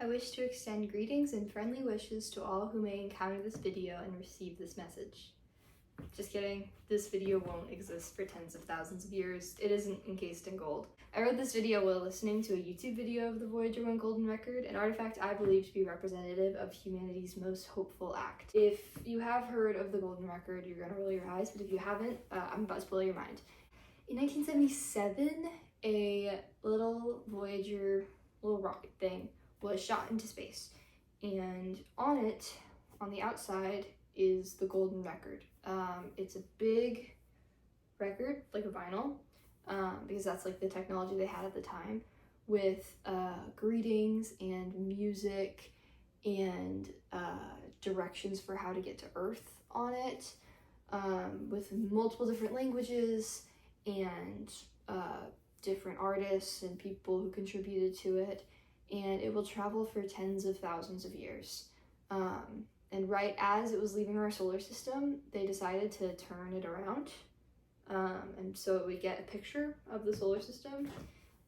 I wish to extend greetings and friendly wishes to all who may encounter this video and receive this message. Just kidding, this video won't exist for tens of thousands of years. It isn't encased in gold. I wrote this video while listening to a YouTube video of the Voyager 1 golden record, an artifact I believe to be representative of humanity's most hopeful act. If you have heard of the golden record, you're gonna roll your eyes, but if you haven't, I'm about to blow your mind. In 1977, a little Voyager, little rocket thing, was shot into space, and on it, on the outside, is the golden record. It's a big record, like a vinyl, because that's like the technology they had at the time, with greetings and music and directions for how to get to Earth on it, with multiple different languages and different artists and people who contributed to it. And it will travel for tens of thousands of years. And right as it was leaving our solar system, they decided to turn it around. And so we get a picture of the solar system,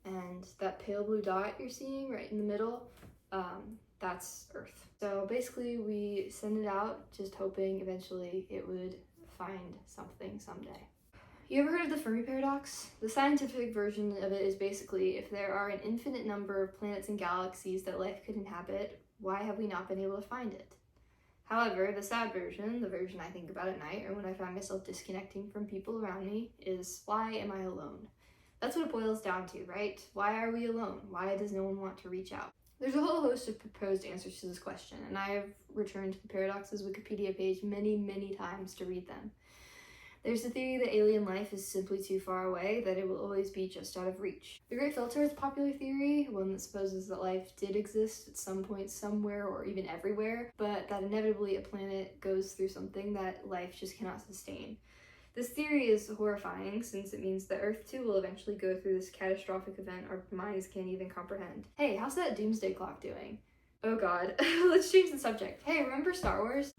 and that pale blue dot you're seeing right in the middle, that's Earth. So basically we send it out just hoping eventually it would find something someday. You ever heard of the Fermi paradox? The scientific version of it is basically, if there are an infinite number of planets and galaxies that life could inhabit, why have we not been able to find it? However, the sad version, the version I think about at night or when I find myself disconnecting from people around me, is why am I alone? That's what it boils down to, right? Why are we alone? Why does no one want to reach out? There's a whole host of proposed answers to this question, and I have returned to the Paradox's Wikipedia page many, many times to read them. There's the theory that alien life is simply too far away, that it will always be just out of reach. The Great Filter is a popular theory, one that supposes that life did exist at some point somewhere or even everywhere, but that inevitably a planet goes through something that life just cannot sustain. This theory is horrifying since it means that Earth too will eventually go through this catastrophic event our minds can't even comprehend. Hey, how's that doomsday clock doing? Oh god, let's change the subject. Hey, remember Star Wars?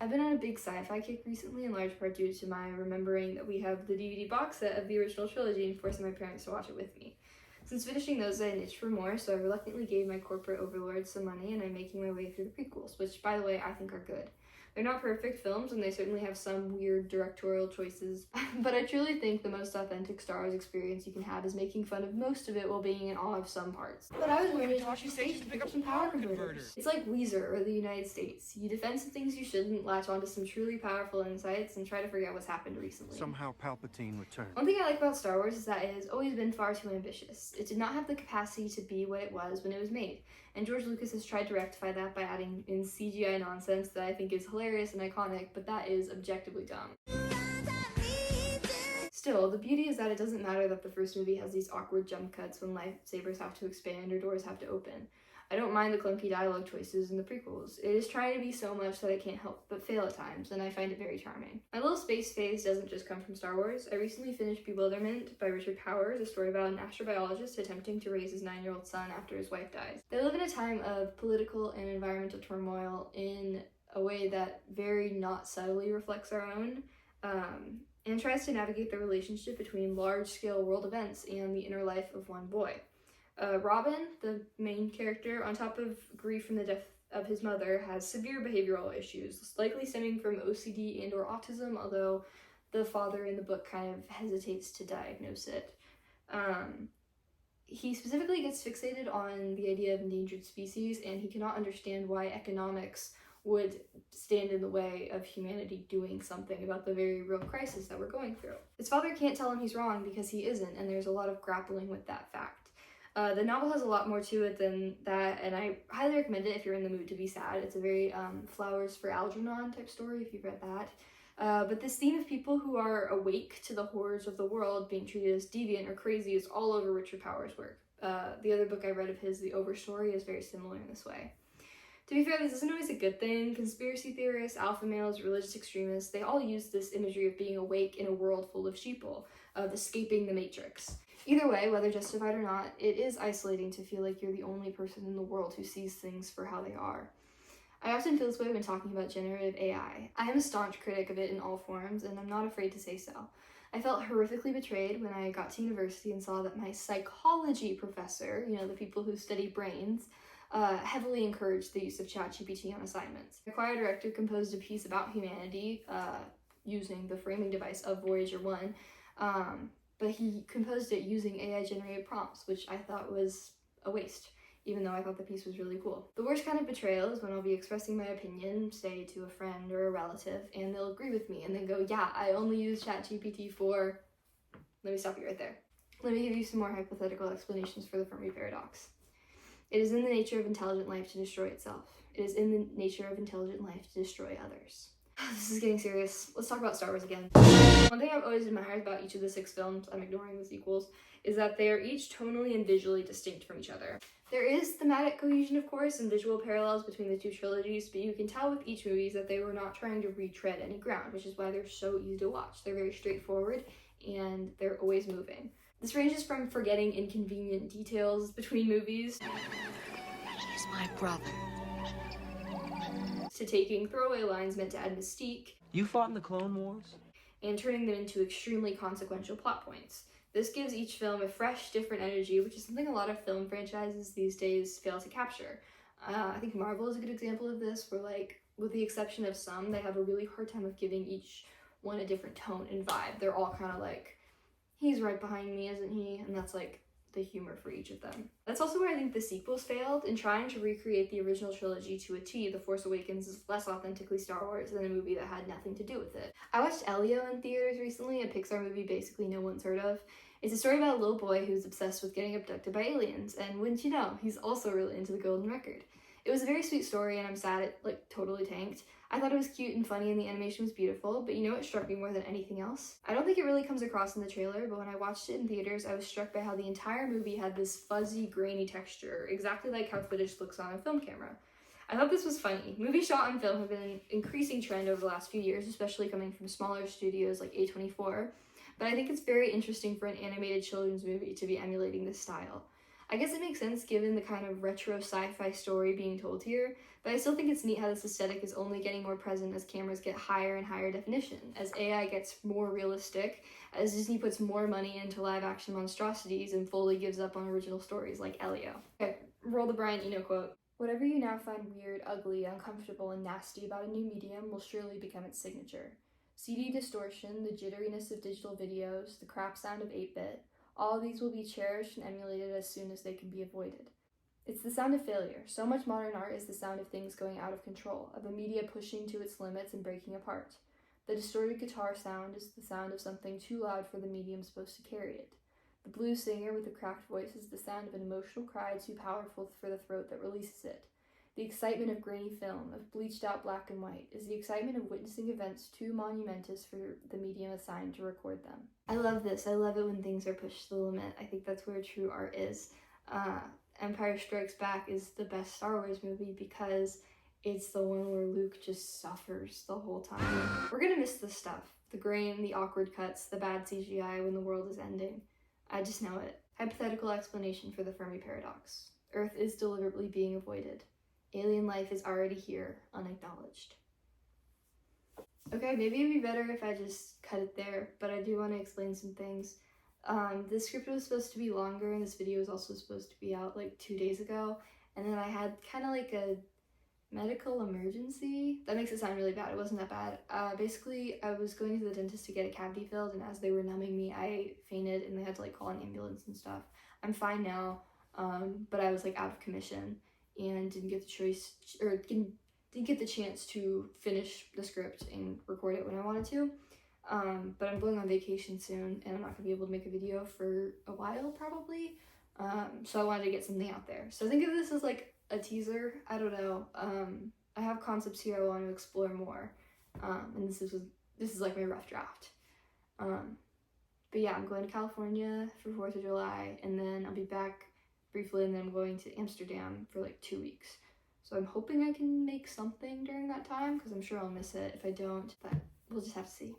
I've been on a big sci-fi kick recently, in large part due to my remembering that we have the DVD box set of the original trilogy and forcing my parents to watch it with me. Since finishing those, I itched for more, so I reluctantly gave my corporate overlords some money, and I'm making my way through the prequels, which, by the way, I think are good. They're not perfect films, and they certainly have some weird directorial choices, but I truly think the most authentic Star Wars experience you can have is making fun of most of it while being in awe of some parts. But I was going to watch the station to pick up some power converters. It's like Weezer or the United States. You defend some things you shouldn't, latch onto some truly powerful insights, and try to forget what's happened recently. Somehow Palpatine returned. One thing I like about Star Wars is that it has always been far too ambitious. It did not have the capacity to be what it was when it was made, and George Lucas has tried to rectify that by adding in CGI nonsense that I think is hilarious and iconic, but that is objectively dumb. Still, the beauty is that it doesn't matter that the first movie has these awkward jump cuts when lightsabers have to expand or doors have to open. I don't mind the clunky dialogue choices in the prequels. It is trying to be so much that I can't help but fail at times, and I find it very charming. My little space phase doesn't just come from Star Wars. I recently finished Bewilderment by Richard Powers, a story about an astrobiologist attempting to raise his 9-year-old son after his wife dies. They live in a time of political and environmental turmoil in a way that very not subtly reflects our own, and tries to navigate the relationship between large-scale world events and the inner life of one boy. Robin, the main character, on top of grief from the death of his mother, has severe behavioral issues, likely stemming from OCD and or autism, although the father in the book kind of hesitates to diagnose it. He specifically gets fixated on the idea of endangered species, and he cannot understand why economics would stand in the way of humanity doing something about the very real crisis that we're going through. His father can't tell him he's wrong because he isn't, and there's a lot of grappling with that fact. The novel has a lot more to it than that, and I highly recommend it if you're in the mood to be sad. It's a very Flowers for Algernon type story, if you've read that. But this theme of people who are awake to the horrors of the world being treated as deviant or crazy is all over Richard Powers' work. The other book I read of his, The Overstory, is very similar in this way. To be fair, this isn't always a good thing. Conspiracy theorists, alpha males, religious extremists, they all use this imagery of being awake in a world full of sheeple, of escaping the matrix. Either way, whether justified or not, it is isolating to feel like you're the only person in the world who sees things for how they are. I often feel this way when talking about generative AI. I am a staunch critic of it in all forms, and I'm not afraid to say so. I felt horrifically betrayed when I got to university and saw that my psychology professor, you know, the people who study brains, heavily encouraged the use of ChatGPT on assignments. The choir director composed a piece about humanity using the framing device of Voyager 1, but he composed it using AI-generated prompts, which I thought was a waste, even though I thought the piece was really cool. The worst kind of betrayal is when I'll be expressing my opinion, say to a friend or a relative, and they'll agree with me and then go, yeah, I only use ChatGPT for... Let me stop you right there. Let me give you some more hypothetical explanations for the Fermi paradox. It is in the nature of intelligent life to destroy itself. It is in the nature of intelligent life to destroy others. This is getting serious. Let's talk about Star Wars again. One thing I've always admired about each of the 6 films, I'm ignoring the sequels, is that they are each tonally and visually distinct from each other. There is thematic cohesion, of course, and visual parallels between the 2 trilogies, but you can tell with each movie that they were not trying to retread any ground, which is why they're so easy to watch. They're very straightforward, and they're always moving. This ranges from forgetting inconvenient details between movies He's my brother. to taking throwaway lines meant to add mystique You fought in the Clone Wars? and turning them into extremely consequential plot points. This gives each film a fresh, different energy, which is something a lot of film franchises these days fail to capture. I think Marvel is a good example of this, where, like, with the exception of some, they have a really hard time of giving each one a different tone and vibe. They're all kind of like, he's right behind me, isn't he? And that's like the humor for each of them. That's also where I think the sequels failed. In trying to recreate the original trilogy to a T, The Force Awakens is less authentically Star Wars than a movie that had nothing to do with it. I watched Elio in theaters recently, a Pixar movie basically no one's heard of. It's a story about a little boy who's obsessed with getting abducted by aliens, and wouldn't you know, he's also really into the golden record. It was a very sweet story, and I'm sad it, like, totally tanked. I thought it was cute and funny and the animation was beautiful, but you know what struck me more than anything else? I don't think it really comes across in the trailer, but when I watched it in theaters, I was struck by how the entire movie had this fuzzy, grainy texture, exactly like how footage looks on a film camera. I thought this was funny. Movies shot on film have been an increasing trend over the last few years, especially coming from smaller studios like A24, but I think it's very interesting for an animated children's movie to be emulating this style. I guess it makes sense given the kind of retro sci-fi story being told here, but I still think it's neat how this aesthetic is only getting more present as cameras get higher and higher definition, as AI gets more realistic, as Disney puts more money into live-action monstrosities and fully gives up on original stories like Elio. Okay, roll the Brian Eno quote. Whatever you now find weird, ugly, uncomfortable, and nasty about a new medium will surely become its signature. CD distortion, the jitteriness of digital videos, the crap sound of 8-bit, all of these will be cherished and emulated as soon as they can be avoided. It's the sound of failure. So much modern art is the sound of things going out of control, of a media pushing to its limits and breaking apart. The distorted guitar sound is the sound of something too loud for the medium supposed to carry it. The blues singer with the cracked voice is the sound of an emotional cry too powerful for the throat that releases it. The excitement of grainy film, of bleached out black and white, is the excitement of witnessing events too monumentous for the medium assigned to record them. I love this. I love it when things are pushed to the limit. I think that's where true art is. Empire Strikes Back is the best Star Wars movie because it's the one where Luke just suffers the whole time. We're gonna miss this stuff. The grain, the awkward cuts, the bad CGI when the world is ending. I just know it. Hypothetical explanation for the Fermi paradox. Earth is deliberately being avoided. Alien life is already here, unacknowledged. Okay, maybe it'd be better if I just cut it there, but I do want to explain some things. This script was supposed to be longer, and this video was also supposed to be out like 2 days ago, and then I had kind of like a medical emergency. That makes it sound really bad. It wasn't that bad. Basically, I was going to the dentist to get a cavity filled, and as they were numbing me, I fainted, and they had to like call an ambulance and stuff. I'm fine now, but I was like out of commission and didn't get the choice, or didn't get the chance to finish the script and record it when I wanted to. But I'm going on vacation soon, and I'm not gonna be able to make a video for a while probably. So I wanted to get something out there. So think of this as like a teaser. I don't know. I have concepts here I want to explore more, and this is like my rough draft. But yeah, I'm going to California for 4th of July, and then I'll be back briefly, and then I'm going to Amsterdam for like 2 weeks. So I'm hoping I can make something during that time, because I'm sure I'll miss it if I don't, but we'll just have to see.